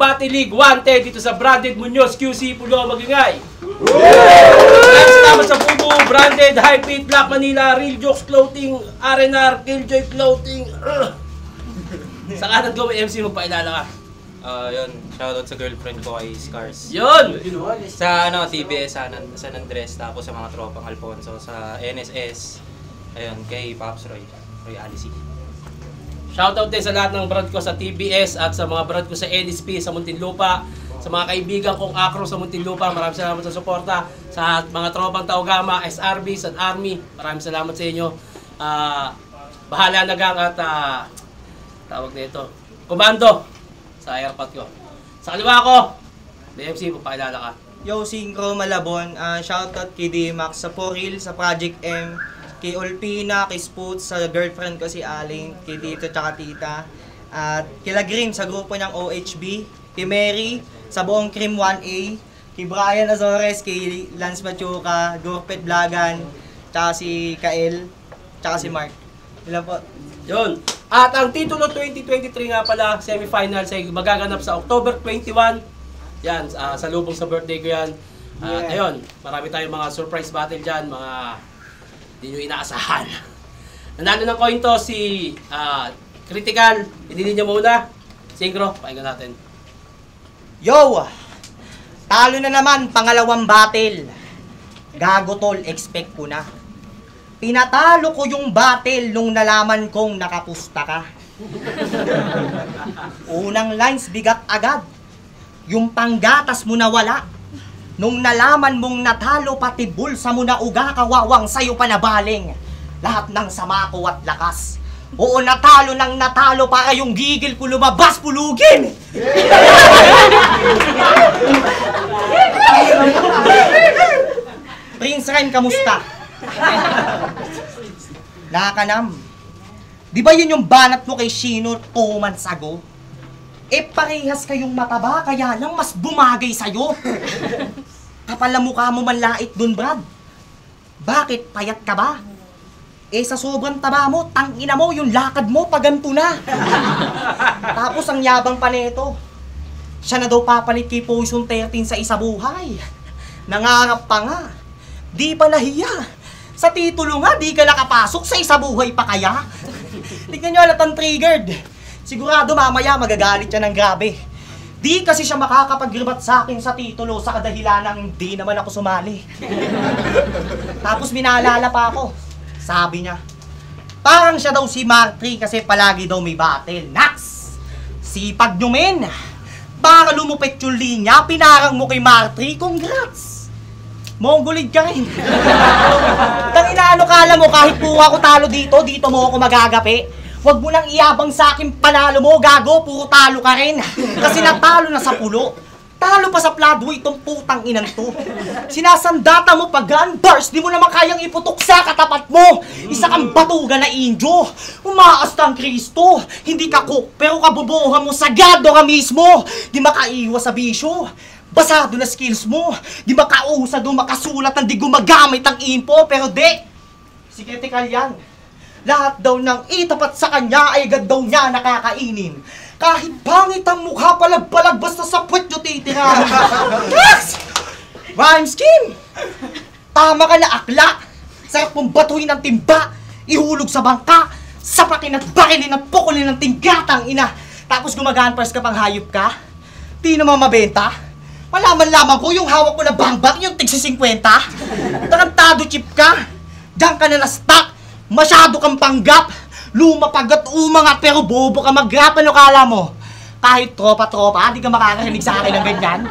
Battle League 110 dito sa Branded Munoz QC Pulo Magingay. Salamat sa Pugo, Branded, High Fit, Black Manila, Real Jokes Clothing, R&R, Killjoy Clothing. Sa kanan ko may MC, magpailala ka. Yun, shoutout sa girlfriend ko kay Scars. Yun! Sa TBS, San Andres, tapos sa mga tropang Alfonso, sa NSS, ayun, kay Pops Roy Alici. Shoutout din sa lahat ng brand ko sa TBS at sa mga brand ko sa NSP sa Muntinlupa, sa mga kaibigan kong Acro sa Muntinlupa, maraming salamat sa suporta. Sa mga tropang Taogama, SRB, San Army, maraming salamat sa inyo. Bahala na gang at tawag nito, Komando sa airpot ko. Sa kaliwa ko, BMC, magpakilala ka. Yo, Synchro Malabon, shoutout kay D-Max sa Poril, sa Project M, kay Olpina, kay Spoots, sa girlfriend ko si Aling, kay Tito tsaka Tita, at kila Green sa grupo niyang OHB, kay Mary, sa buong Cream 1A, kay Brian Azores, kay Lance Machuca, Gurpet Blagan, tsaka si Kael, tsaka si Mark. Ilan po? Yun. At ang titulo 2023 nga pala, semifinals ay magaganap sa October 21. Yan, sa lubong sa birthday ko yan. At ayun, marami tayong mga surprise battle dyan, mga di nyo inaasahan. Nanalo ng coin to si Critical. Hindi niya muna. Synchro, pakinggan natin. Yo! Talo na naman, pangalawang battle. Gago tol, expect ko na. Pinatalo ko yung battle nung nalaman kong nakapusta ka. Unang lines, bigat agad. Yung panggatas mo na wala. Nung nalaman mong natalo, pati bulsa mo na uga, kawawang sa'yo pa nabaling. Lahat ng sama ko at lakas. Oo, natalo ng natalo para yung gigil ko lumabas, pulugin! Prince Ren, kamusta? Nakakanam. Di ba yun yung banat mo kay Shino 2 months ago? Eh parehas kayong mataba, kaya lang mas bumagay sa'yo. Kapal na mukha mo manlait dun, Brad. Bakit? Payat ka ba? Eh sa sobrang taba mo, tangina mo, yung lakad mo, paganto na. Tapos ang yabang pa nito. Siya na daw papalit kay Poison 13 sa isa buhay. Nangarap pa nga. Di pa nahiya. Sa titulo nga, di ka nakapasok sa isa buhay pa kaya? Tignan nyo alatang triggered. Sigurado mamaya magagalit siya ng grabe. Di kasi siya makakapag-rebat sa akin sa titulo sa kadahilanang hindi naman ako sumali. Tapos minaalala pa ako. Sabi niya, parang siya daw si Martri kasi palagi daw may battle. Nax! Sipag nyo men! Para lumupit yung linya, pinarang mo kay Martri. Congrats! Mongolid ka rin. Tangina, ano kala mo kahit puwa ko talo dito, dito mo ako magagapi? Huwag mo nang iyabang sa akin panalo mo, gago, puro talo ka rin. Kasi natalo na sa pulo. Talo pa sa Pladway itong putang inan to. Sinasandata mo pag gun bars, di mo naman kayang iputok sa katapat mo. Isa kang batugan na injo. Umaasta ang Kristo. Hindi ka cook, pero kabubuhan mo sagado ka mismo. Di makaiwas sa bisyo. Basado na skills mo. Di makausad o makasulat ng di gumagamit ang info. Pero di, si Critical yan. Lahat daw ng itapat sa kanya ay agad daw niya nakakainin. Kahit pangit ang mukha, palag-palag, basta sa puwet nyo titira. Yes! Rhyme scheme! Tama ka na akla. Sarap mong batuhin ng timba, ihulog sa bangka, sapakin at bakilin at pukulin ng tinggatang ina. Tapos gumaganpers ka pang hayop ka? Di naman mabenta? Malaman-laman ko yung hawak mo na bangbang, yung tigsi 50. Tarantado chip ka. Diyan ka na na-stuck. Masyado kang panggap. Lumapag at umangat pero bobo ka mag-rap. Ano kala mo? Kahit tropa-tropa, di ka makakarinig sa akin ng ganyan.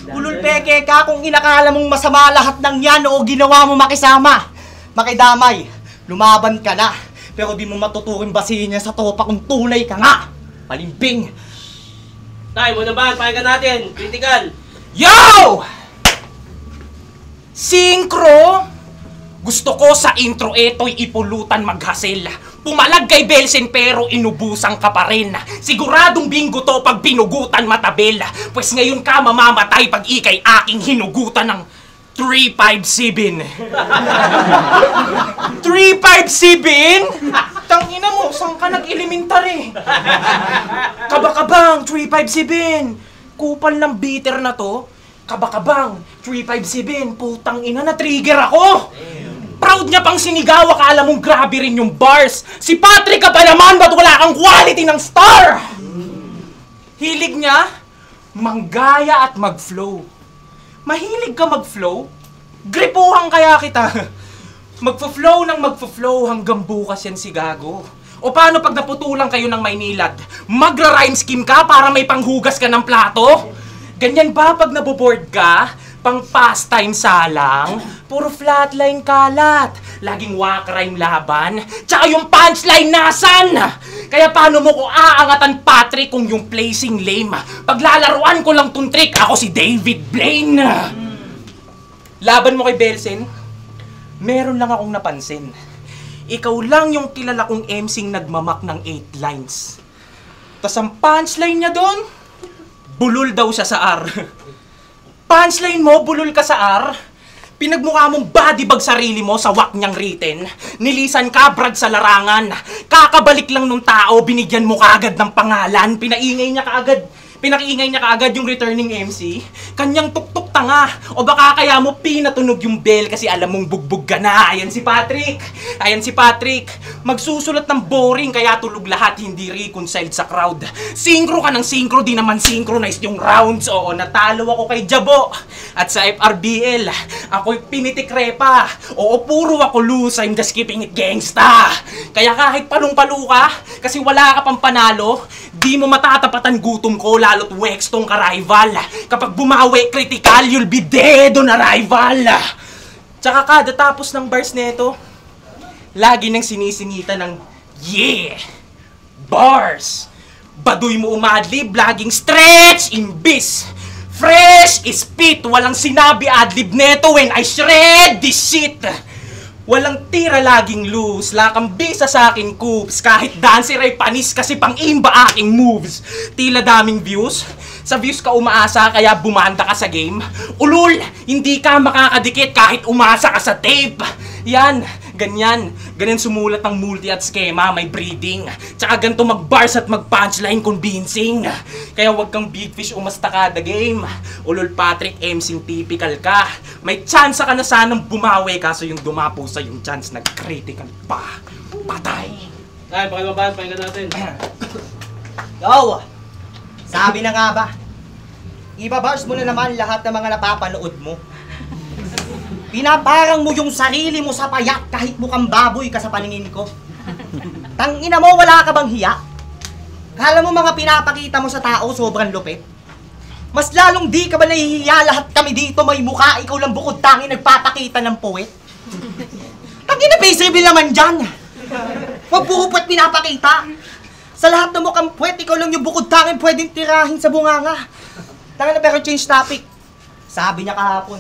Ulul peke ka kung inakala mong masama lahat ng yan o ginawa mo makisama. Makidamay, lumaban ka na. Pero di mo matuturing basihin niya sa tropa kung tunay ka nga. Palimbing. Tay, mo naman, pakinggan natin. Critical. Yo! Synchro! Gusto ko sa intro eto'y ipulutan maghasil. Pumalag kay Belsen pero inubusan ka pa rin. Siguradong bingo to pag binugutan matabil. Pues ngayon ka mamamatay pag ikay aking hinugutan ng 357. 357? Tangina mo, saan ka nag-elementary? Kaba-kabang 357. kupal ng bitter na to, kabakabang, 357, putang ina, na-trigger ako! Proud niya pang sinigaw, akala mong grabe rin yung bars. Si Patrick ka pa naman, ba't wala kang quality ng star? Hilig niya, manggaya at mag-flow. Mahilig ka mag-flow? Gripuhan kaya kita. Magfo-flow ng magfo-flow hanggang bukas yan si Gago. O paano pag naputulan kayo ng Maynilad? Magra-rhyme scheme ka para may panghugas ka ng plato? Ganyan ba pag naboboard ka? Pang pastime salang? Puro flatline kalat. Laging walk rhyme laban. Tsaka yung punchline nasan? Kaya paano mo ko aangatan, Patrick, kung yung placing lame? Paglalaruan ko lang tong trick, ako si David Blaine. Laban mo kay Belsen? Meron lang akong napansin. Ikaw lang yung kilala kong MC'ng nagmamak ng 8 lines. Tas ang punchline niya doon, bulol daw siya sa R. Punchline mo, bulol ka sa R. Pinagmukha mong bodybag sarili mo sa wak niyang written. Nilisan ka, brad sa larangan. Kakabalik lang nung tao, binigyan mo kaagad ng pangalan. Pinakiingay niya kaagad yung returning MC. Kanyang tuktok tanga. O baka kaya mo pinatunog yung bell kasi alam mong bugbog ka na. Ayan si Patrick. Magsusulat ng boring kaya tulog lahat, hindi reconciled sa crowd. Synchro ka ng synchro, di naman synchronized yung rounds. Oo, natalo ako kay Jabo. At sa FRBL, ako'y pinitikrepa. Oo, puro ako loose, I'm just keeping it gangsta. Kaya kahit palong-palo ka, kasi wala ka pang panalo, di mo matatapatan gutom ko, lalo't wex tong ka-rival. Kapag bumawi, critical, you'll be dead on arrival. Tsaka kada tapos ng bars neto, lagi nang sinisinita ng yeah! Bars! Baduy mo umadlib, laging stretch, imbis. Fresh is spit, walang sinabi adlib neto when I shred this shit. Walang tira, laging loose, lakang bisa sa aking coops. Kahit dancer ay panis kasi pang-imba aking moves. Tila daming views, sa views ka umaasa kaya bumanda ka sa game. Ulul, hindi ka makakadikit kahit umasa ka sa tape. Yan, ganyan sumulat ng multi at schema, may breeding. Tsaka ganito mag-bars at mag-punchline convincing. Kaya wag kang big fish umasta kada game. Ulol Patrick, MCing typical ka. May chance ka na sanang bumawi kaso yung dumapo sa yung chance nag-critical pa. Patay. Ay, pakibabaan, pakinggan natin. Yo! Sabi na nga ba, ibabars mo na naman lahat ng mga napapanood mo. Pinaparang mo yung sarili mo sa payat kahit mukhang baboy ka sa paningin ko. Tangina mo, wala ka bang hiya? Kala mo mga pinapakita mo sa tao sobrang lupit? Mas lalong di ka ba nahihiya, lahat kami dito may mukha, ikaw lang bukod tangi nagpapakita ng puwet? Tangina, face reveal naman dyan. Huwag puro puwet pinapakita. Sa lahat ng mukhang puwet, ikaw lang yung bukod tangin pwedeng tirahin sa bunganga. Tangina, pero change topic. Sabi niya kahapon,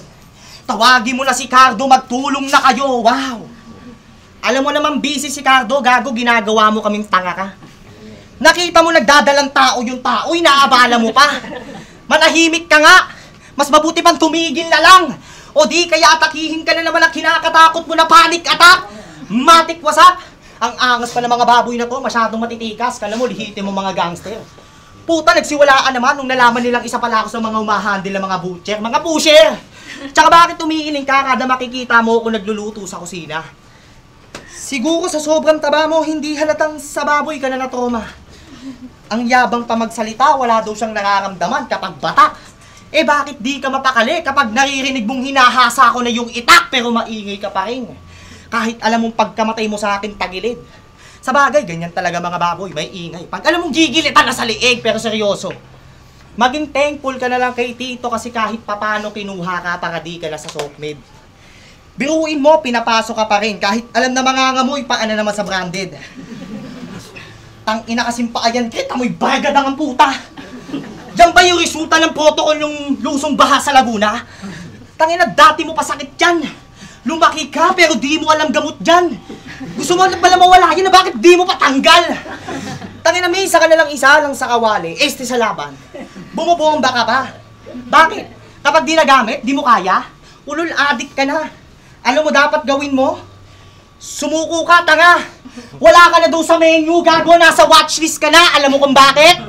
tawagin mo na si Cardo, magtulong na kayo, wow! Alam mo naman busy si Cardo, gago, ginagawa mo kaming tanga ka. Nakita mo nagdadalang tao yung tao, inaabala mo pa. Manahimik ka nga, mas mabuti pang tumigil na lang. O di kaya atakihin ka na naman ang kinakatakot mo na panic attack. Matik wasak. Ang angas pa ng mga baboy na to, masyadong matitikas. Kala mo, lihitin mo mga gangster. Puta, nagsiwalaan naman nung nalaman nilang isa pala ako sa mga umahandle ng mga butcher. Mga pusher! Tsaka bakit tumiiling ka kada makikita mo kung nagluluto sa kusina? Siguro sa sobrang taba mo, hindi halatang sa baboy ka na natroma. Ang yabang pa magsalita, wala daw siyang nararamdaman kapag batak. Eh bakit di ka mapakali kapag naririnig mong hinahasa ko na yung itak pero maingay ka pa rin? Kahit alam mong pagkamatay mo sa akin tagilid. Sa bagay, ganyan talaga mga baboy, may ingay. Pag alam mong gigilitan na sa liig pero seryoso. Maging thankful ka na lang kay Tito kasi kahit papano kinuha ka para di ka na sa soapmed. Biruin mo, pinapasok ka pa rin kahit alam na mangangamoy paano naman sa branded. Tangina kasing paayan, kita mo'y bagad ang puta. Diyan ba yung resulta ng protocol yung lusong baha sa Laguna? Tangina, dati mo pa sakit yan. Lumaki ka pero di mo alam gamot dyan. Gusto mo pala mawala yun na bakit di mo patanggal? Tangina, may isa ka na lang isa lang sa kawali, este sa laban. Bumubomba ka pa. Bakit? Kapag di nagamit, di mo kaya? Ulol, adik ka na. Alam mo dapat gawin mo? Sumuko ka, tanga. Wala ka na doon sa menu, gago, nasa watchlist ka na. Alam mo kung bakit?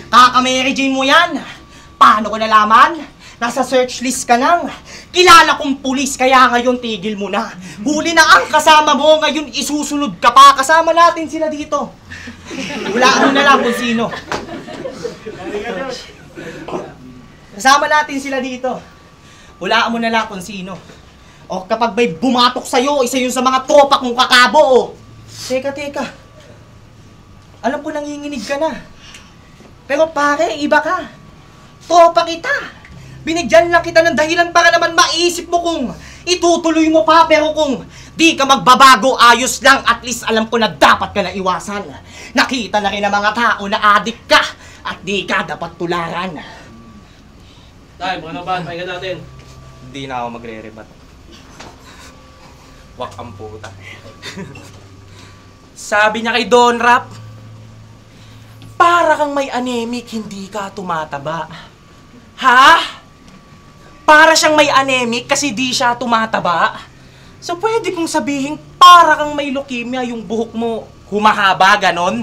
Kaka-Mary Jane mo yan. paano ko nalaman? Nasa search list ka nang. Kilala kong pulis, kaya ngayon tigil mo na. Huli na ang kasama mo, ngayon isusunod ka pa. Kasama natin sila dito. Hulaan mo na lang kung sino. Kasama natin sila dito. Hulaan mo na lang kung sino. O kapag may bumatok sa'yo, isa yun sa mga tropa kong kakabo, o. Teka. Alam ko nanginginig ka na. Pero pare, iba ka. Tropa kita. Binigyan lang kita ng dahilan para naman maisip mo kung itutuloy mo pa, pero kung di ka magbabago, ayos lang. At least alam ko na dapat ka na iwasan. Nakita na rin ng mga tao na adik ka at di ka dapat tularan. Tay, mga naban, pahinga natin. Hindi na ako magre-rebat. Wak ang puta. Sabi niya kay Don Rap, para kang may anemic, hindi ka tumataba. Ha? Para siyang may anemic kasi di siya tumataba? So pwede kong sabihin, para kang may leukemia, yung buhok mo humahaba, ganon?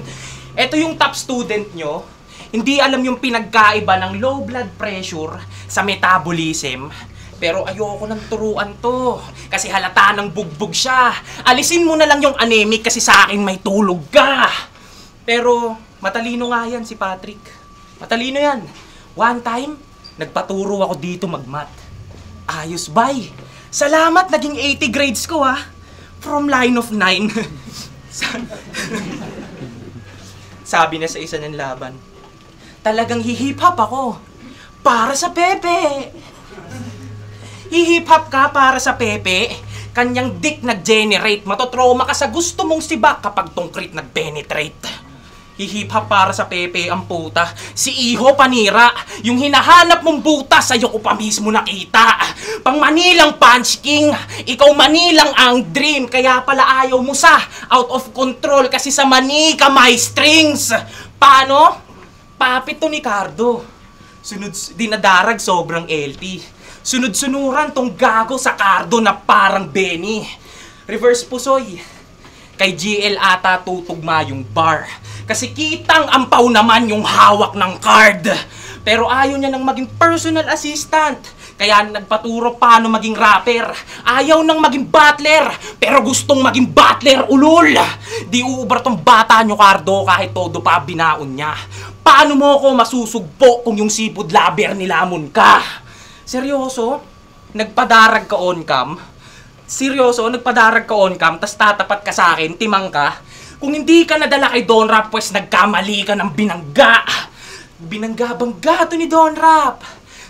Ito yung top student nyo, hindi alam yung pinagkaiba ng low blood pressure sa metabolism. Pero ayoko nang turuan to, kasi halata ng bugbog siya. Alisin mo na lang yung anemic kasi sa akin may tulog ka. Pero matalino nga yan si Patrick. Matalino yan. One time, nagpaturo ako dito mag-math. Ayos, bye. Salamat, naging 80 grades ko, ha. From line of 9. Sabi na sa isa ng laban, talagang hihip-hop ako para sa Pepe. Hihip-hop ka para sa Pepe? Kanyang dick nag-generate. Matotrauma ka sa gusto mong sibak kapag tong crit nag-penetrate. Hihip-hop para sa Pepe ang puta. Si Iho panira. Yung hinahanap mong butas, sa'yo ko pa mismo nakita. Pang Manilang Punch King. Ikaw Manilang ang dream. Kaya pala ayaw mo sa out of control kasi sa mani ka may strings. Paano? Papit to ni Cardo. Dinadarag sobrang LT. Sunod-sunuran tong gago sa Cardo na parang Benny. Reverse pusoy. Kay GL ata tutugma yung bar. Kasi kitang ampaw naman yung hawak ng card. Pero ayaw niya nang maging personal assistant. Kaya nagpaturo paano maging rapper. Ayaw nang maging butler. Pero gustong maging butler ulol. Di uubra tong bata nyo, Cardo, kahit todo pa binaon niya. Paano mo ako masusugpo kung yung sipod laber nilamon ka? Seryoso? Nagpadarag ka on cam? Seryoso? Nagpadarag ka on cam, tas tatapat ka sa akin, timang ka? Kung hindi ka nadala kay Don Rap, pues nagkamali ka ng binangga. Binangga-bangga to ni Don Rap.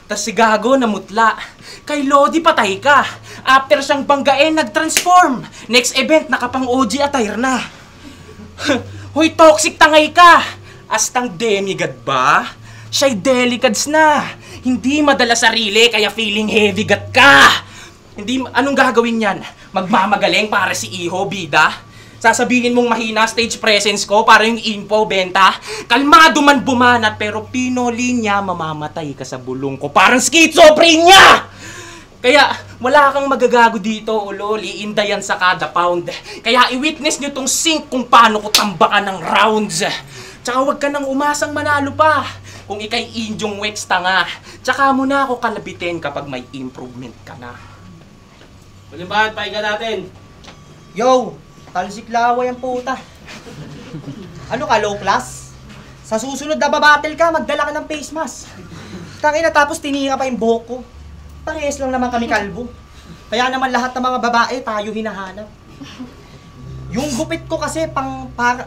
Tas si Gago namutla. Kay Lodi patay ka. After siyang banggain, nag-transform. Next event, nakapang OG attire na. Hoy, toxic tangay ka. Astang demigod ba? Siya'y delicads na. Hindi madala sarili, kaya feeling heavy gut ka. Hindi, anong gagawin yan? Magmamagaling para si Iho, bida? Sasabihin mong mahina stage presence ko para yung info, benta? Kalmado man bumanat, pero pinolinya, mamamatay ka sa bulong ko. Parang schizophrenia! Kaya wala kang magagago dito, ulol. Iinda yan sa kada pound. Kaya i-witness nyo tong sync kung paano ko tambakan ng rounds. Tsaka huwag ka nang umasang manalo pa. Kung ikay indyong wex tanga. Tsaka mo na ako kalabitin kapag may improvement ka na. Malimbahan, pahinga natin. Yo! Talsik laway ang puta. Ano ka, low class? Sa susunod na babattle ka, magdala ka ng face mask. Tangina, tapos tinira pa yung buhok ko. Parehas lang naman kami kalbo. Kaya naman lahat ng mga babae, tayo hinahanap. Yung gupit ko kasi,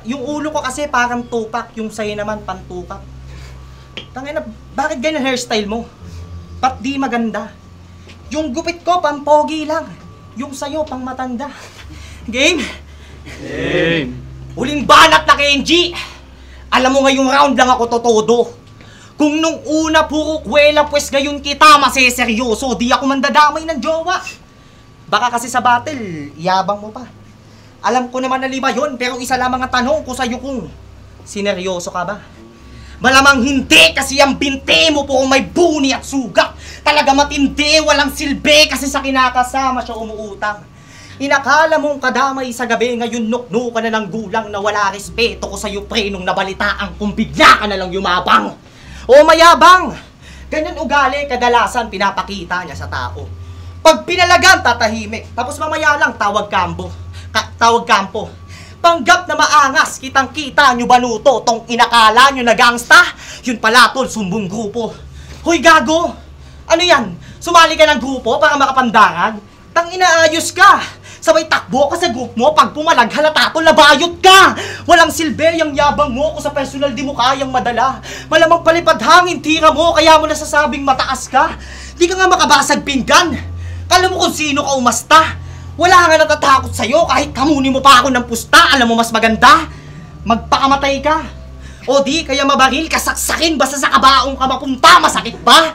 yung ulo ko kasi parang tupak, yung sayo naman pantupak. Tangina, bakit ganyan hairstyle mo? Ba't di maganda? Yung gupit ko, pampogi lang. Yung sayo, pang matanda. Game? Game. Huling banat na Kenji! Alam mo ngayong round lang ako totodo. Kung nung una puro kwela, pues ngayon kita maseseryoso. Di ako mandadamay ng jowa. Baka kasi sa battle, iyabang mo pa. Alam ko naman na 5 yun, pero isa lamang ang tanong ko sa'yo kung sineryoso ka ba? Malamang hindi kasi ang binte mo po may buni at sugat. Talaga matindi, walang silbi kasi sa kinakasama siya umuutang. Inakala mong kadamay sa gabi, ngayon nukno ka na ng gulang na wala respeto ko sa'yo pre nung nabalitaan kung bigla ka na lang yumabang. O mayabang! Ganyan ugali, kadalasan pinapakita niya sa tao. Pag pinalagan, tatahimik. Tapos mamaya lang, tawag kampo. Panggap na maangas, kitang-kita nyo banuto, tong inakala nyo na gangsta, yun pala tol, sumbong grupo. Hoy gago! Ano yan? Sumali ka ng grupo para makapandangan? Tang inaayos ka! Sabay takbo ka sa group mo, pag pumalag halata tol, nabayot ka! Walang silbi yung yabang mo, kung sa personal di mo kayang madala. Malamang palipad hangin, tira mo, kaya mo nasasabing mataas ka. Di ka nga makabasag pinggan. Kala mo kung sino ka umasta. Wala nga natatakot sa'yo kahit kamunin mo pa ako ng pusta. Alam mo mas maganda? Magpakamatay ka. O di, kaya mabaril, kasaksakin, basta sa kabaong ka mapunta, masakit ba?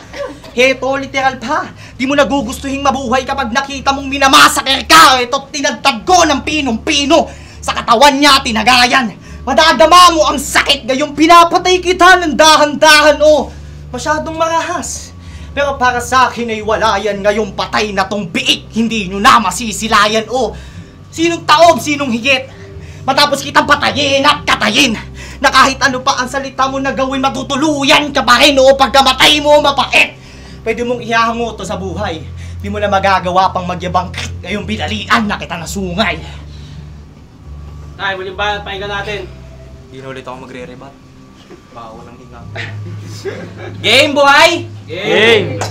Heto, literal pa. Di mo nagugustuhing mabuhay kapag nakita mong minamasaker ka. Ito, tinagtag ko ng pinong-pino. Sa katawan niya, tinagayan. Madadama mo ang sakit, gayong pinapatay kita ng dahan-dahan, oh. Masyadong marahas. Pero para sa akin ay wala yan, ngayong patay na tong biik, hindi nyo na masisilayan, oh. Sinong taob, sinong higit? Matapos kitang patayin at katayin, na kahit ano pa ang salita mo na gawin, matutuluyan ka pa rin, oh. Pagkamatay mo, mapait. Pwede mong ihahango to sa buhay. Di mo na magagawa pang magyabang ngayong binalian na kita nasungay. Tay, muling ba, pahinga natin. Hindi na ulit ako magre-rebat. Baka walang hinga. Game, boy! Game!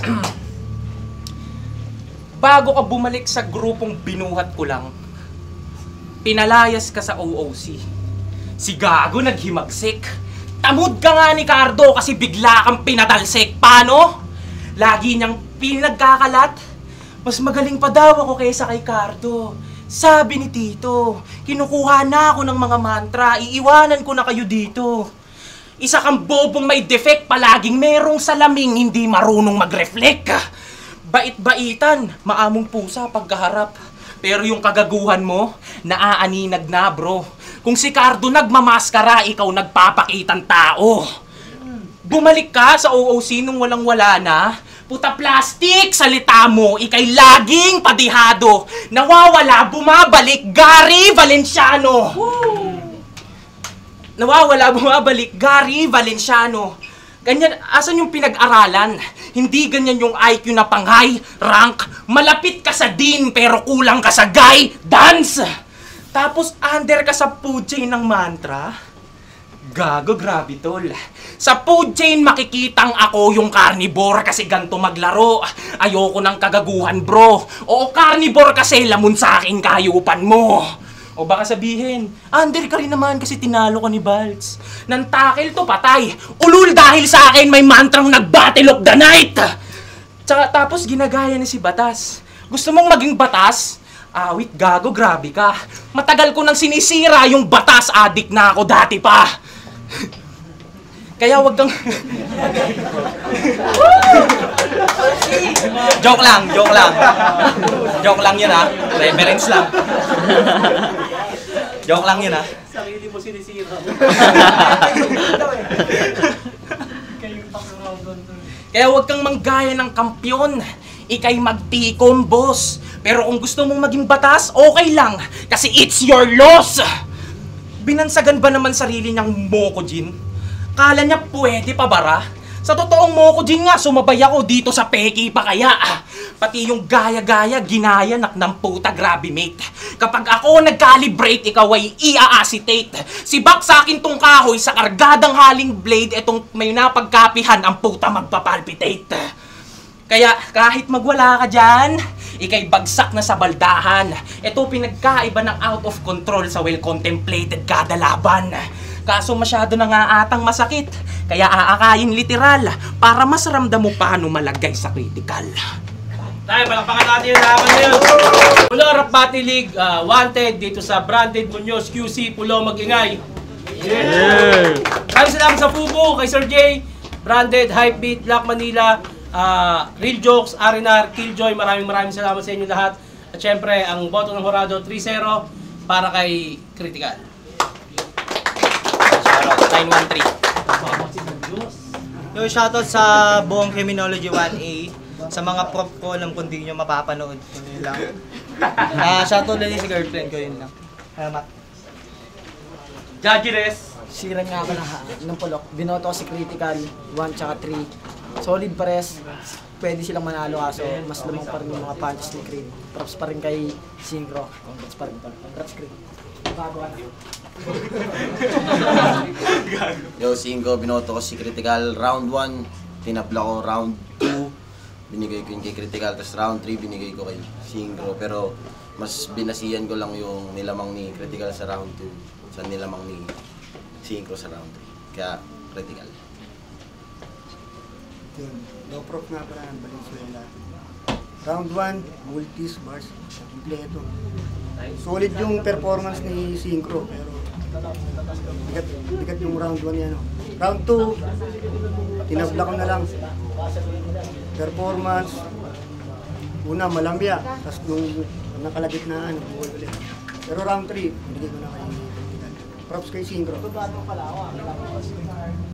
Bago ka bumalik sa grupong binuhat ko lang, pinalayas ka sa OOC. Si Gago naghimagsik. Tamod ka nga ni Cardo kasi bigla kang pinatalsik. Paano? Lagi niyang pinagkakalat. Mas magaling pa daw ako kaysa kay Cardo. Sabi ni Tito, kinukuha na ako ng mga mantra, iiwanan ko na kayo dito. Isa kang bobong may defect, palaging merong salaming, hindi marunong mag-reflect. Bait-baitan, maamong pusa pagkaharap. Pero yung kagaguhan mo, naaaninag na bro. Kung si Cardo nagmamaskara, ikaw nagpapakitang tao. Bumalik ka sa OOC nung walang-wala na. Puta plastic, salita mo, ikay laging padihado. Nawawala, bumabalik, Gary Valenciano. Nawawala, bumabalik, Gary Valenciano. Ganyan, asan yung pinag-aralan? Hindi ganyan yung IQ na pang-high rank. Malapit ka sa dean pero kulang ka sa guy dance. Tapos under ka sa food chain ng mantra. Gago, grabe tol. Sa food chain makikitang ako yung carnivore kasi ganto maglaro. Ayoko ng kagaguhan bro. Oo, carnivore kasi lamon sa akin kayupan mo. O baka sabihin, under ka rin naman kasi tinalo ka ni Baltz. Nantakil to patay. Ulul dahil sa akin may mantrang nag-battle of the night. Tsaka tapos ginagaya ni si Batas. Gusto mong maging batas? Awit gago, grabe ka. Matagal ko nang sinisira yung batas, adik na ako dati pa. Kaya wag kang... Joke lang. Joke lang yun ha. Reference lang. Joke lang yun ha. Sarili mo sinisira. Kaya wag kang manggaya ng kampyon. Ikay magtikom, boss. Pero kung gusto mong maging batas, okay lang. Kasi it's your loss. Binansagan ba naman sarili niyang Mokojin? Kala niya pwede pa bara? Sa totoong Mokojin nga, sumabay ako dito sa peki pa kaya. Pati yung gaya-gaya, ginaya ng puta, grabe mate. Kapag ako nag-calibrate, ikaw ay ia-acetate. Si Bak sa akin tong kahoy, sa kargadang haling blade, etong may napagkapihan, ang puta magpapalpitate. Kaya kahit magwala ka dyan, ikay bagsak na sa baldahan. Ito pinagkaiba ng out of control sa well-contemplated kada laban. Kaso masyado na nga atang masakit, kaya aakayin literal para mas ramdam mo paano malagay sa critical. Tayo, palakpakan natin yung laban na yun. Pulo Rap Battle League, wanted dito sa Branded Munoz QC, Pulo Mag-ingay. Yeah! Maraming salamat sa Fubo, kay Sir J, Branded, Hypebeat, Black Manila, Real Jokes, Arinar, Killjoy, maraming salamat sa inyo lahat. At syempre, ang boto ng Horado 3-0 para kay Critical. Shoutout, 913. Yo, shoutout sa buong Criminology 1A. Sa mga prop ko, alam kung di nyo mapapanood ko yun lang. Shoutout din sa girlfriend ko, yun lang. Salamat. Judges. Siran nga ako ng pulok. Binoto ko si Critical 1 tsaka 3. solid pares. Pwede silang manalo kaso mas lamang pa rin yung mga punches ni Creed. Props pa rin kay Synchro. Congrats pa rin. Congrats Creed. Bago na. Yo, 5, binoto ko si Critical round 1, tinapla ko round 2, binigay ko yung kay Critical, tapos round 3 binigay ko kay Singro, pero mas binasihan ko lang yung nilamang ni Critical sa round 2 sa nilamang ni Singro sa round 3, kaya Critical. Yun, low prop nga pala ng Valenzuela. Round 1, multis, bars, kompleto. Solid yung performance ni Synchro, pero bigat yung round 1 yan. Round 2, tinabla ko na lang. Performance, una malambya, tapos nung nakalagit na buhay ulit. Pero round 3, hindi ko na kay Critical. Props kay Synchro.